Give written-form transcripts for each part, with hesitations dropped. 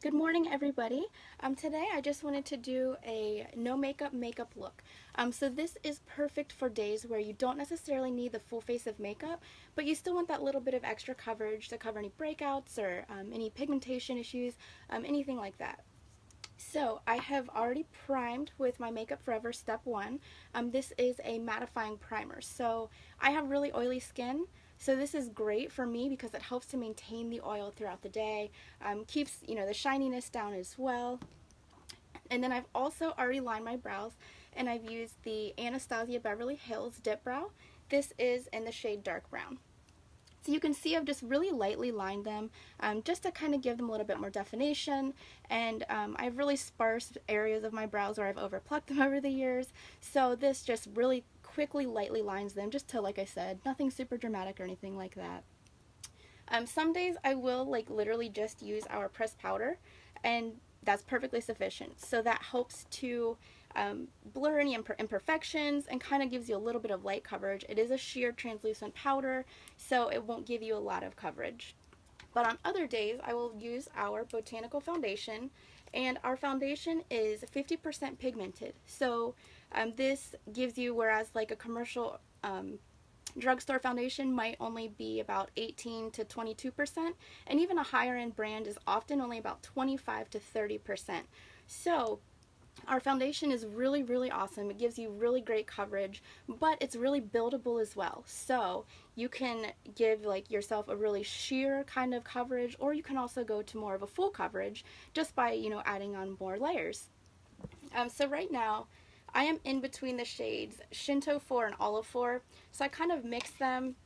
Good morning, everybody. Today I just wanted to do a no makeup look. So this is perfect for days where you don't necessarily need the full face of makeup, but you still want that little bit of extra coverage to cover any breakouts or any pigmentation issues, anything like that. So I have already primed with my Makeup Forever Step 1. This is a mattifying primer. So I have really oily skin. So this is great for me because it helps to maintain the oil throughout the day, keeps the shininess down as well. And then I've also already lined my brows, and I've used the Anastasia Beverly Hills Dip Brow. This is in the shade Dark Brown. So you can see I've just really lightly lined them just to kind of give them a little bit more definition, and I've really sparse areas of my brows where I've overplucked them over the years, so this just really quickly lightly lines them just to, like I said, nothing super dramatic or anything like that. Some days I will literally just use our pressed powder, and that's perfectly sufficient. So that helps to blur any imperfections and kind of gives you a little bit of light coverage. It is a sheer translucent powder, so it won't give you a lot of coverage. But on other days, I will use our Botanical foundation, and our foundation is 50% pigmented. So this gives you, whereas like a commercial drugstore foundation might only be about 18 to 22%, and even a higher end brand is often only about 25 to 30%. So our foundation is really awesome. It gives you really great coverage, but it's really buildable as well. So you can give yourself a really sheer kind of coverage, or you can also go to more of a full coverage just by adding on more layers. So right now I am in between the shades Shinto 4 and Olive 4, so I kind of mix them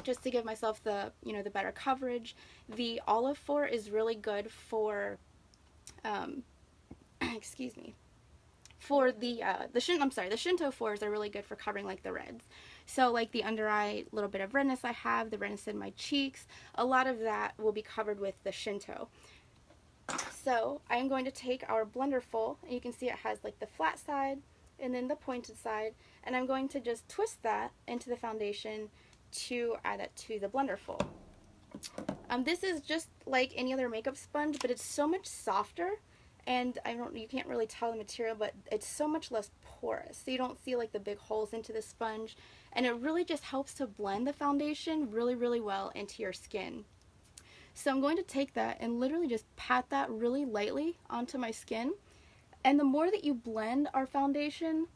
just to give myself the the better coverage. The Olive 4 is really good for excuse me, for the Shinto 4s are really good for covering like the reds. So like the under eye little bit of redness I have, the redness in my cheeks, a lot of that will be covered with the Shinto. So I'm going to take our blender full, and you can see it has like the flat side and then the pointed side, and I'm going to just twist that into the foundation to add it to the blender full. This is just like any other makeup sponge, but it's so much softer, and you can't really tell the material, but it's so much less porous, so you don't see like the big holes into the sponge, and it really just helps to blend the foundation really well into your skin. So I'm going to take that and literally just pat that really lightly onto my skin, and the more that you blend our foundation,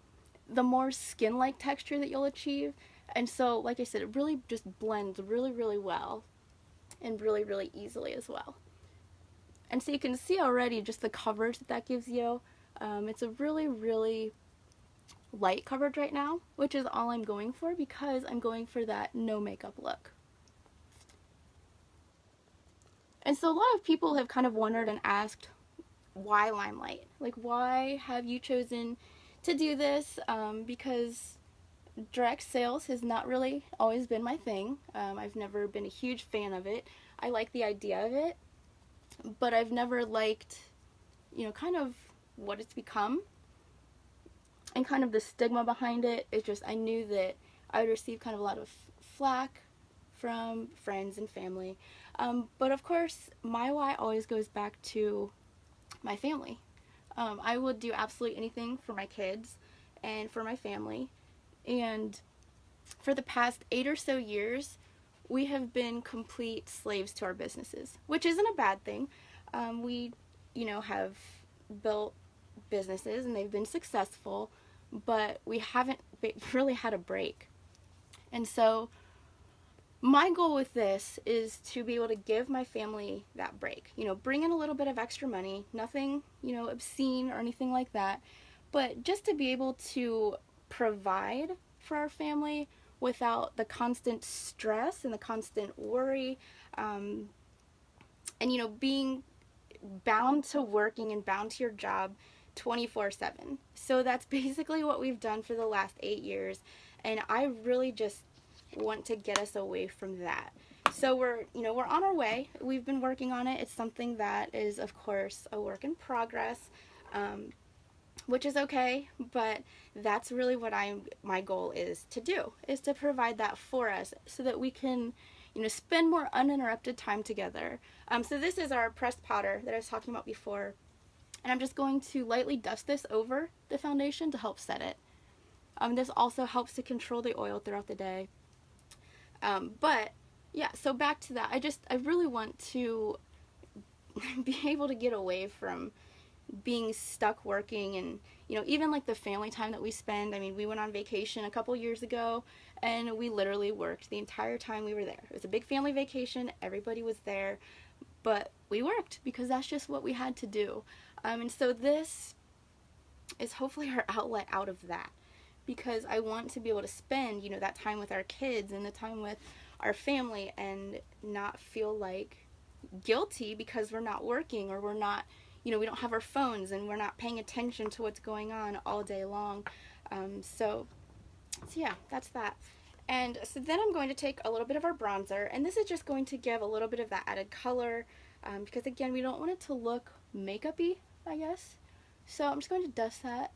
the more skin-like texture that you'll achieve. And so, like I said, it really just blends really well and really easily as well. And so you can see already just the coverage that gives you. It's a really light coverage right now, which is all I'm going for because I'm going for that no makeup look. And so a lot of people have kind of wondered and asked, why LimeLight? Like, why have you chosen to do this? Because direct sales has not really always been my thing. I've never been a huge fan of it. I like the idea of it, but I've never liked, kind of what it's become and kind of the stigma behind it. It's just, I knew that I would receive kind of a lot of flack from friends and family. But of course, my why always goes back to my family. I would do absolutely anything for my kids and for my family. And for the past 8 or so years, we have been complete slaves to our businesses, which isn't a bad thing. We, have built businesses and they've been successful, but we haven't really had a break. And so my goal with this is to be able to give my family that break. Bring in a little bit of extra money, nothing, obscene or anything like that, but just to be able to provide for our family without the constant stress and the constant worry, and being bound to working and bound to your job 24/7. So that's basically what we've done for the last 8 years, and I really just want to get us away from that. So we're on our way. We've been working on it. It's something that is, of course, a work in progress, which is okay, but that's really what my goal is to do, is to provide that for us so that we can, spend more uninterrupted time together. So this is our pressed powder that I was talking about before. And I'm just going to lightly dust this over the foundation to help set it. This also helps to control the oil throughout the day. But yeah, so back to that. I really want to be able to get away from being stuck working, and even like the family time that we spend. I mean, we went on vacation a couple years ago and we literally worked the entire time we were there. It was a big family vacation, everybody was there, but we worked because that's just what we had to do. And so this is hopefully our outlet out of that, because I want to be able to spend that time with our kids and the time with our family and not feel like guilty because we're not working, or we're not, we don't have our phones and we're not paying attention to what's going on all day long. So yeah, that's that. And so then I'm going to take a little bit of our bronzer, and this is just going to give a little bit of that added color, because again, we don't want it to look makeup-y, I guess. So I'm just going to dust that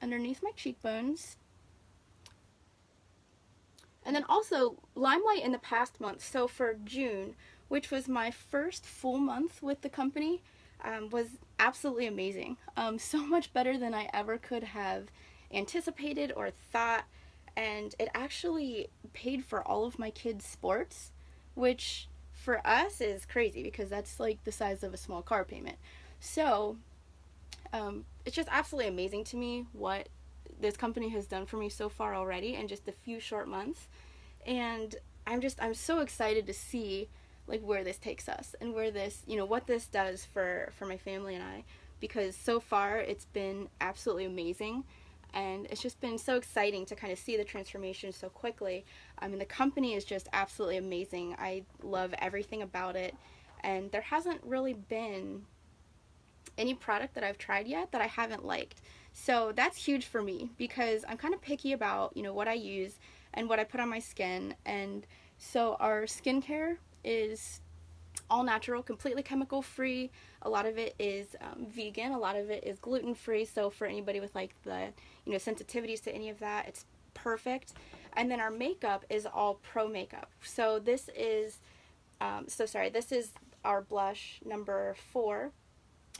underneath my cheekbones. And then also, LimeLight in the past month, so for June, which was my first full month with the company, was absolutely amazing. So much better than I ever could have anticipated or thought, and it actually paid for all of my kids' sports, which for us is crazy because that's like the size of a small car payment. So it's just absolutely amazing to me what this company has done for me so far already in just a few short months, and I'm so excited to see like where this takes us and where this, what this does for my family and I, because so far it's been absolutely amazing, and it's just been so exciting to kind of see the transformation so quickly. I mean, the company is just absolutely amazing. I love everything about it, and there hasn't really been any product that I've tried yet that I haven't liked. So that's huge for me because I'm kind of picky about, what I use and what I put on my skin. And so our skincare is all natural, completely chemical free. A lot of it is vegan, a lot of it is gluten free. So for anybody with like the, sensitivities to any of that, it's perfect. And then our makeup is all pro makeup. So this is, this is our blush number 4.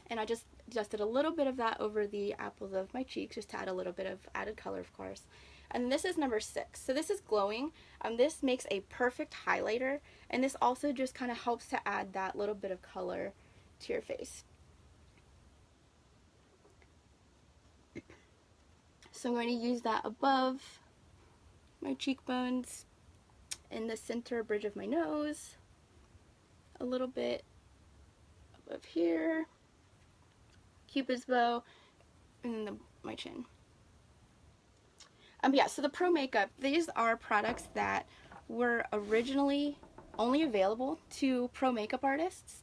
And I just dusted a little bit of that over the apples of my cheeks just to add a little bit of added color, of course. And this is number 6. So this is glowing. This makes a perfect highlighter, and this also just kind of helps to add that little bit of color to your face. So I'm going to use that above my cheekbones, in the center bridge of my nose, a little bit above here, Cupid's bow, and my chin. Yeah, so the pro makeup, these are products that were originally only available to pro makeup artists,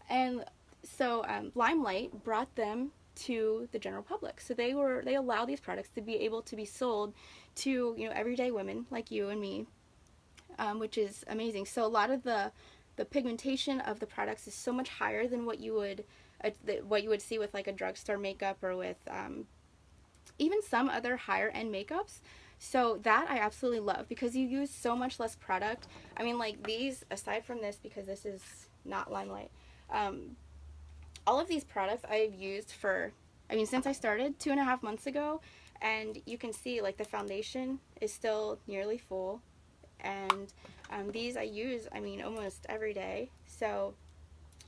and so LimeLight brought them to the general public. So they allow these products to be able to be sold to everyday women like you and me, which is amazing. So a lot of the pigmentation of the products is so much higher than what you would see with like a drugstore makeup or with even some other higher end makeups. So that I absolutely love because you use so much less product. I mean, like these, aside from this, because this is not LimeLight, all of these products I've used for, since I started 2.5 months ago, and you can see like the foundation is still nearly full, and these I use, almost every day. So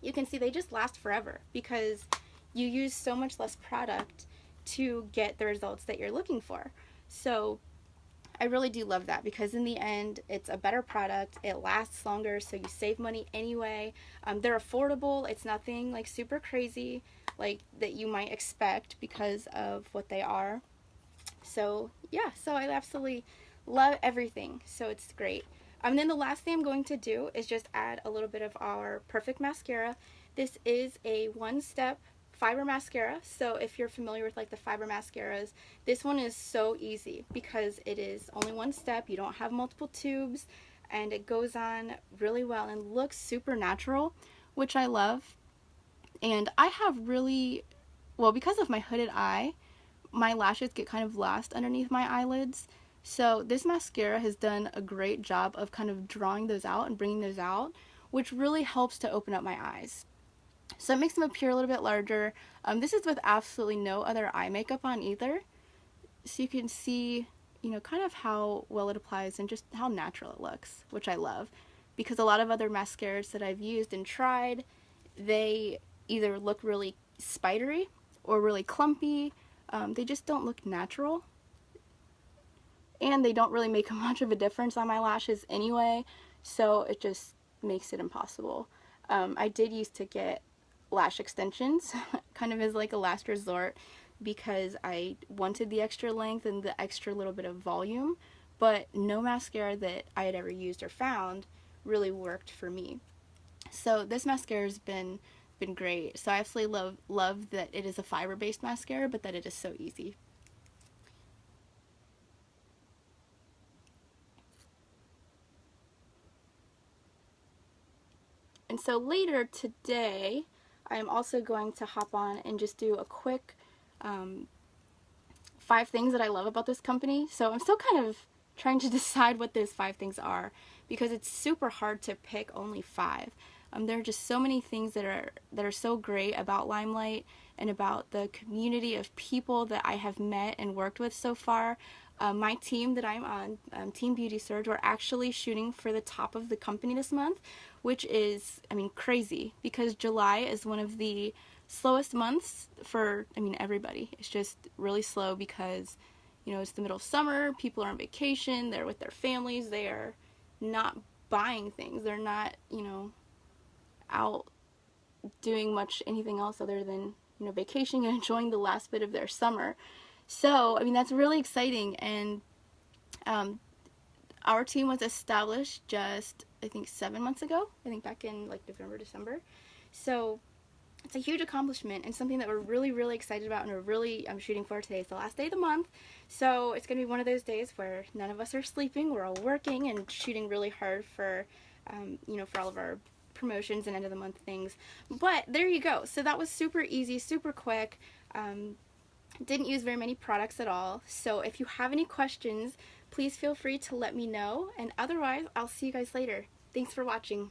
you can see they just last forever because you use so much less product to get the results that you're looking for. So I really do love that because in the end it's a better product, it lasts longer, so you save money anyway. They're affordable, it's nothing like super crazy like that you might expect because of what they are. So yeah, so I absolutely love everything, so it's great. And then the last thing I'm going to do is just add a little bit of our Perfect Mascara. This is a one-step fiber mascara, so if you're familiar with like the fiber mascaras, this one is so easy because it is only one step, you don't have multiple tubes, and it goes on really well and looks super natural, which I love. And I have really, well, because of my hooded eye, my lashes get kind of lost underneath my eyelids, So this mascara has done a great job of kind of drawing those out and bringing those out, which really helps to open up my eyes. So it makes them appear a little bit larger. This is with absolutely no other eye makeup on either. So you can see, kind of how well it applies and just how natural it looks, which I love. Because a lot of other mascaras that I've used and tried, they either look really spidery or really clumpy. They just don't look natural. And they don't really make much of a difference on my lashes anyway, so it just makes it impossible. I did used to get lash extensions, kind of as like a last resort, because I wanted the extra length and the extra little bit of volume, but no mascara that I had ever used or found really worked for me. So this mascara has been great. So I absolutely love that it is a fiber-based mascara, but that it is so easy. And so later today, I am also going to hop on and just do a quick 5 things that I love about this company. So I'm still kind of trying to decide what those 5 things are, because it's super hard to pick only 5. There are just so many things that are so great about LimeLight and about the community of people that I have met and worked with so far. My team that I'm on, Team Beauty Surge, we're actually shooting for the top of the company this month, which is, crazy, because July is one of the slowest months for, everybody. It's just really slow because, it's the middle of summer, people are on vacation, they're with their families, they are not buying things, they're not, out doing much anything else other than, vacationing and enjoying the last bit of their summer. So, that's really exciting, and our team was established just, I think, 7 months ago. I think back in like November, December. So it's a huge accomplishment and something that we're really, really excited about, and we're really shooting for. Today is the last day of the month, so it's going to be one of those days where none of us are sleeping. We're all working and shooting really hard for, for all of our promotions and end of the month things. But there you go. So that was super easy, super quick. Didn't use very many products at all. So if you have any questions, please feel free to let me know, and otherwise I'll see you guys later. Thanks for watching.